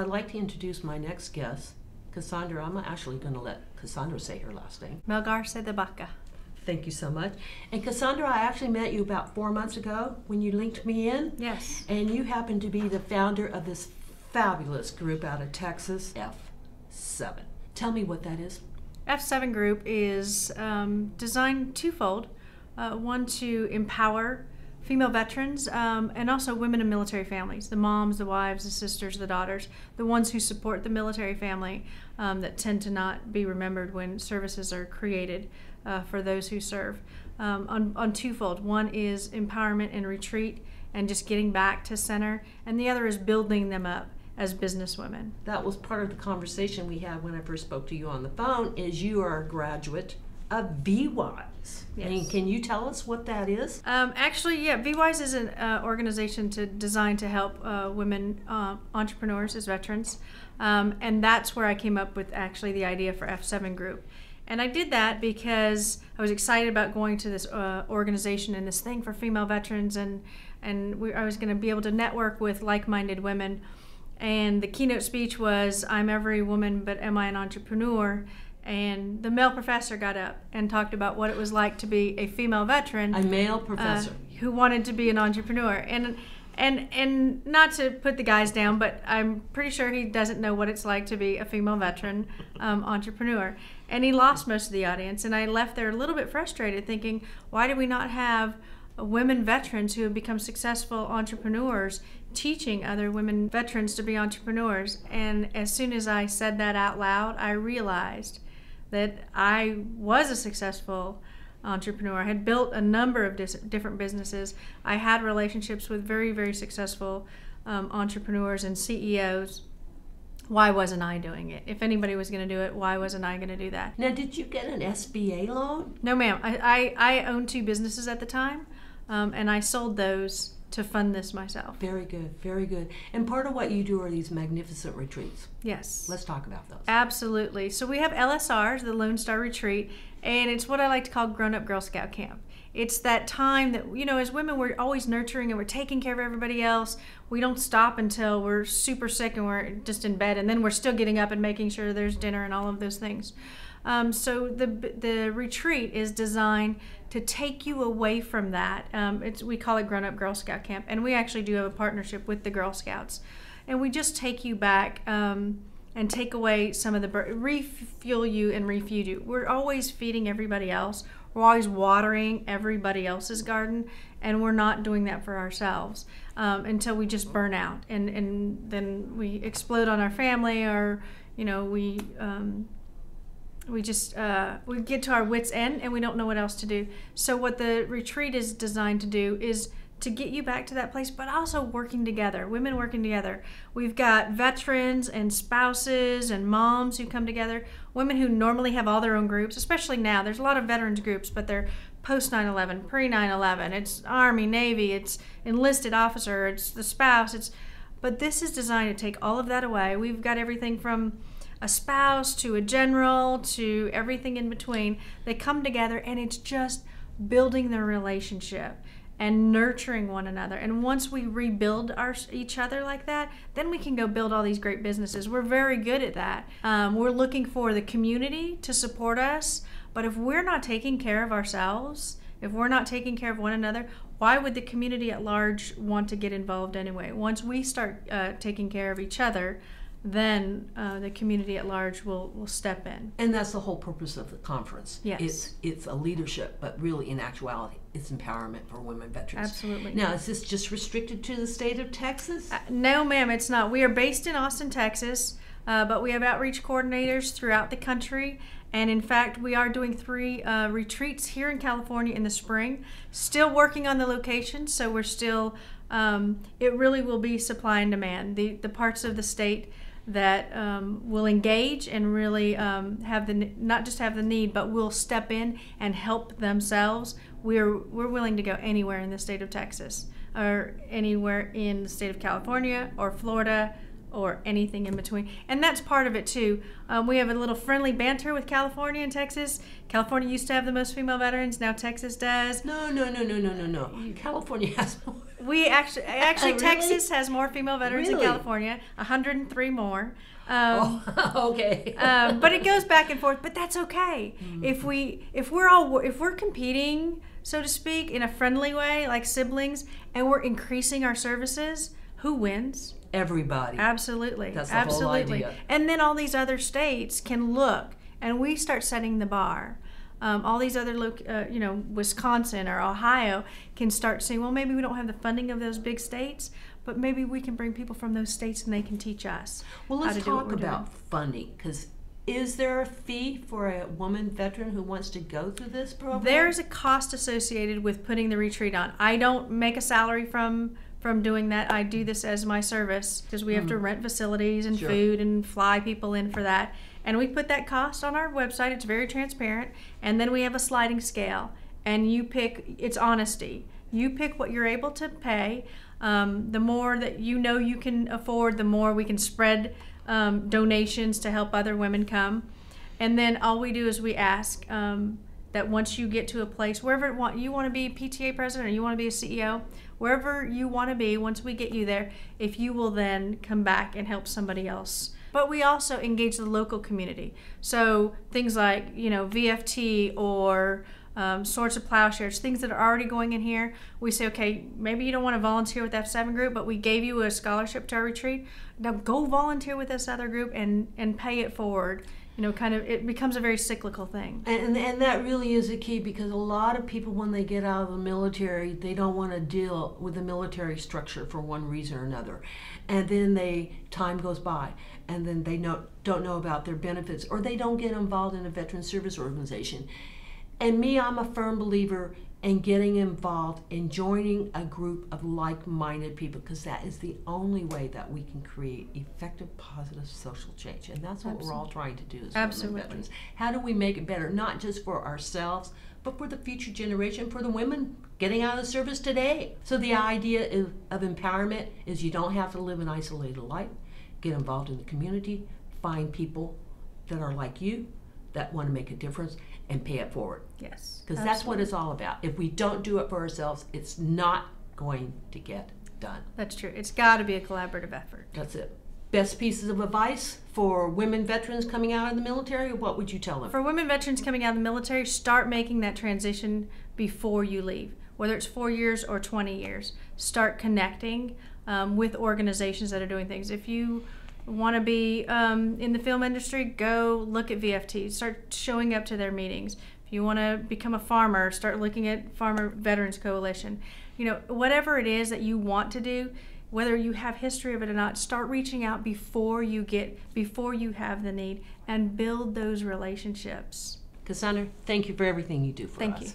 I'd like to introduce my next guest, Cassaundra. I'm actually going to let Cassaundra say her last name. Meigar de Baca. Thank you so much. And Cassaundra, I actually met you about 4 months ago when you linked me in. Yes. And you happen to be the founder of this fabulous group out of Texas, F7. Tell me what that is. F7 group is designed twofold. One, to empower female veterans and also women in military families, the moms, the wives, the sisters, the daughters, the ones who support the military family that tend to not be remembered when services are created for those who serve. On twofold. One is empowerment and retreat and just getting back to center, and the other is building them up as businesswomen. That was part of the conversation we had when I first spoke to you on the phone, is you are a graduate of V.H Yes. And can you tell us what that is? Actually, yeah, V.H is an organization designed to help women entrepreneurs as veterans, and that's where I came up with actually the idea for F7 Group. And I did that because I was excited about going to this organization and this thing for female veterans, and I was going to be able to network with like-minded women. And the keynote speech was, "I'm every woman, but am I an entrepreneur?" And the male professor got up and talked about what it was like to be a female veteran. A male professor. Who wanted to be an entrepreneur. And not to put the guys down, but I'm pretty sure he doesn't know what it's like to be a female veteran entrepreneur. And he lost most of the audience. And I left there a little bit frustrated thinking, why do we not have women veterans who have become successful entrepreneurs teaching other women veterans to be entrepreneurs? And as soon as I said that out loud, I realized that I was a successful entrepreneur. I had built a number of different businesses. I had relationships with very, very successful entrepreneurs and CEOs. Why wasn't I doing it? If anybody was going to do it, why wasn't I going to do that? Now, did you get an SBA loan? No, ma'am. I owned 2 businesses at the time, and I sold those to fund this myself. Very good, very good. And part of what you do are these magnificent retreats. Yes. Let's talk about those. Absolutely. So we have LSRs, the Lone Star Retreat, and it's what I like to call grown-up Girl Scout camp. It's that time that, you know, as women, we're always nurturing and we're taking care of everybody else. We don't stop until we're super sick and we're just in bed, and then we're still getting up and making sure there's dinner and all of those things. So the retreat is designed to take you away from that. We call it Grown Up Girl Scout Camp, and we actually do have a partnership with the Girl Scouts. And we just take you back and take away some of the, refuel you and refeed you. We're always feeding everybody else. We're always watering everybody else's garden, and we're not doing that for ourselves until we just burn out. And then we explode on our family, or, you know, we get to our wits' end and we don't know what else to do. So what the retreat is designed to do is to get you back to that place, but also working together, women working together. We've got veterans and spouses and moms who come together, women who normally have all their own groups, especially now. There's a lot of veterans groups, but they're post 9/11, pre 9/11. It's Army, Navy, it's enlisted officer, it's the spouse. But this is designed to take all of that away. We've got everything from a spouse to a general to everything in between. They come together, and it's just building their relationship and nurturing one another. And once we rebuild each other like that, then we can go build all these great businesses. We're very good at that. We're looking for the community to support us, but if we're not taking care of ourselves, if we're not taking care of one another, why would the community at large want to get involved anyway? Once we start taking care of each other, then the community at large will step in. And that's the whole purpose of the conference. Yes. It's a leadership, but really in actuality, it's empowerment for women veterans. Absolutely. Now, is this just restricted to the state of Texas? No, ma'am, it's not. We are based in Austin, Texas, but we have outreach coordinators throughout the country. And in fact, we are doing 3 retreats here in California in the spring. Still working on the locations, so we're still, it really will be supply and demand. The parts of the state that will engage and really have not just have the need, but will step in and help themselves. We're willing to go anywhere in the state of Texas, or anywhere in the state of California or Florida, or anything in between. And that's part of it too. We have a little friendly banter with California and Texas. California used to have the most female veterans, now Texas does. No. California has more. We actually Really? Texas has more female veterans Really? than California, 103 more. Okay. But it goes back and forth. But that's okay. If we're competing, so to speak, in a friendly way, like siblings, and we're increasing our services, who wins? Everybody. Absolutely. That's the Absolutely. whole idea. And then all these other states can look, and we start setting the bar. All these other, Wisconsin or Ohio can start saying, well, maybe we don't have the funding of those big states, but maybe we can bring people from those states and they can teach us. Well, how let's to do what talk we're about doing. funding, because is there a fee for a woman veteran who wants to go through this program? There's a cost associated with putting the retreat on. I don't make a salary from doing that. I do this as my service because we have to rent facilities and Sure. food and fly people in for that. And we put that cost on our website. It's very transparent. And then we have a sliding scale. And you pick, it's honesty. You pick what you're able to pay. The more that you know you can afford, the more we can spread donations to help other women come. And then all we do is we ask that once you get to a place, wherever you want to be PTA president or you want to be a CEO, wherever you want to be, once we get you there, if you will then come back and help somebody else. But we also engage the local community. So things like, VFT or Swords of Plowshares, things that are already going in here. We say, okay, maybe you don't want to volunteer with F7 group, but we gave you a scholarship to our retreat. Now go volunteer with this other group and pay it forward. It becomes a very cyclical thing. And that really is a key, because a lot of people, when they get out of the military, they don't want to deal with the military structure for one reason or another. And then time goes by, and then they don't know about their benefits, or they don't get involved in a veteran service organization. And I'm a firm believer in getting involved and joining a group of like-minded people, because that is the only way that we can create effective, positive social change. And that's what we're all trying to do as women veterans. How do we make it better, not just for ourselves, but for the future generation, for the women getting out of the service today? So the idea of empowerment is you don't have to live an isolated life. Get involved in the community, find people that are like you, that want to make a difference, and pay it forward. Yes. Because that's what it's all about. If we don't do it for ourselves, it's not going to get done. That's true. It's got to be a collaborative effort. That's it. Best pieces of advice for women veterans coming out of the military, what would you tell them? For women veterans coming out of the military, start making that transition before you leave. Whether it's 4 years or 20 years, start connecting with organizations that are doing things. If you want to be in the film industry, go look at VFT. Start showing up to their meetings. If you want to become a farmer, start looking at Farmer Veterans Coalition. Whatever it is that you want to do, whether you have history of it or not, start reaching out before you have the need, and build those relationships. Cassaundra, thank you for everything you do for us. Thank you.